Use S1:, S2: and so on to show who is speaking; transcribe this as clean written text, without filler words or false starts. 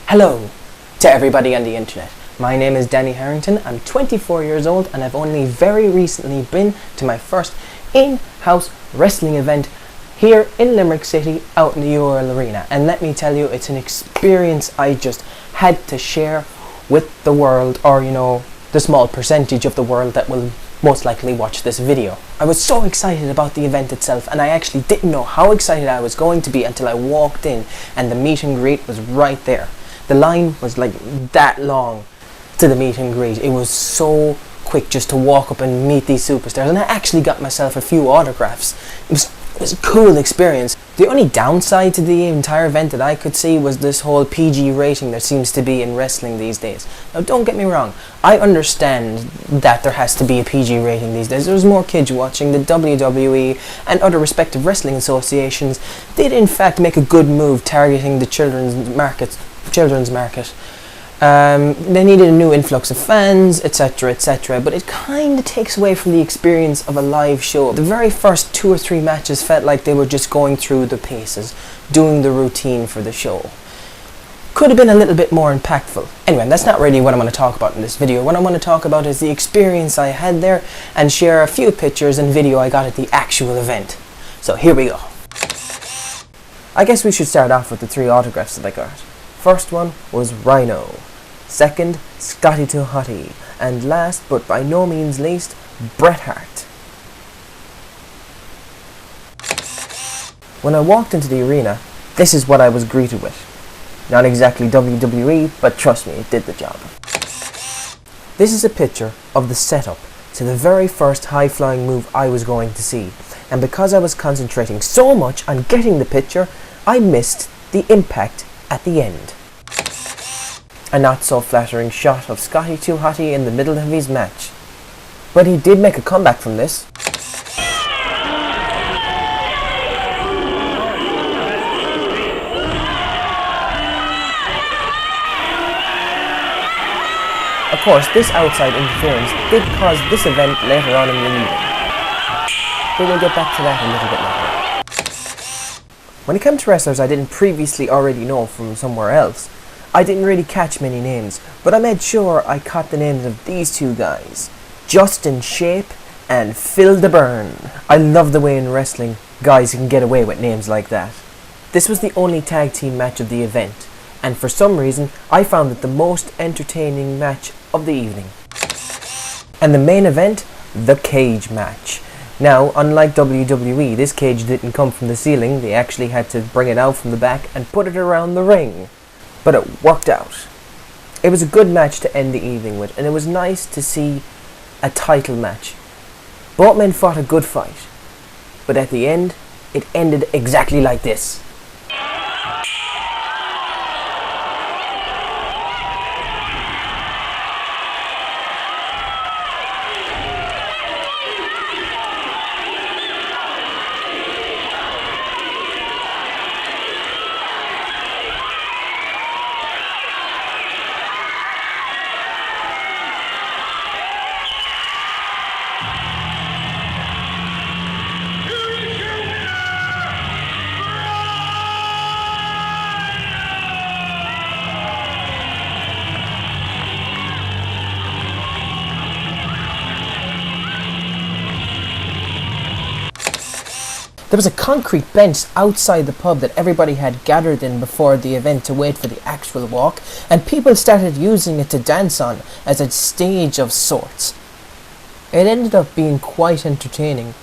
S1: Hello to everybody on the internet. My name is Danny Harrington. I'm 24 years old and I've only very recently been to my first in-house wrestling event here in Limerick City out in the AWR Arena. And let me tell you, it's an experience I just had to share with the world, or the small percentage of the world that will most likely watch this video. I was so excited about the event itself, and I actually didn't know how excited I was going to be until I walked in and the meet and greet was right there. The line was like that long to the meet and greet. It was so quick just to walk up and meet these superstars, and I actually got myself a few autographs. It was a cool experience. The only downside to the entire event that I could see was this whole PG rating there seems to be in wrestling these days. Now don't get me wrong, I understand that there has to be a PG rating these days. There's more kids watching. The WWE and other respective wrestling associations did in fact make a good move targeting the children's market. They needed a new influx of fans, etc, but it kind of takes away from the experience of a live show. The very first 2 or 3 matches felt like they were just going through the paces, doing the routine for the show. Could have been a little bit more impactful. Anyway, that's not really what I'm going to talk about in this video. What I want to talk about is the experience I had there and share a few pictures and video I got at the actual event. So here we go. I guess we should start off with the 3 autographs that I got. First one was Rhino, second Scotty 2 Hotty, and last but by no means least, Bret Hart. When I walked into the arena, this is what I was greeted with. Not exactly WWE, but trust me, it did the job. This is a picture of the setup to the very first high-flying move I was going to see, and because I was concentrating so much on getting the picture, I missed the impact at the end. A not so flattering shot of Scotty 2 Hotty in the middle of his match. But he did make a comeback from this. Of course, this outside interference did cause this event later on in the evening. But we'll get back to that a little bit later. When it came to wrestlers I didn't previously already know from somewhere else, I didn't really catch many names, but I made sure I caught the names of these 2 guys, Justin Shape and Phil the Burn. I love the way in wrestling guys can get away with names like that. This was the only tag team match of the event, and for some reason I found it the most entertaining match of the evening. And the main event, the cage match. Now, unlike WWE, this cage didn't come from the ceiling. They actually had to bring it out from the back and put it around the ring. But it worked out. It was a good match to end the evening with, and it was nice to see a title match. Both men fought a good fight, but at the end, it ended exactly like this. There was a concrete bench outside the pub that everybody had gathered in before the event to wait for the actual walk, and people started using it to dance on as a stage of sorts. It ended up being quite entertaining,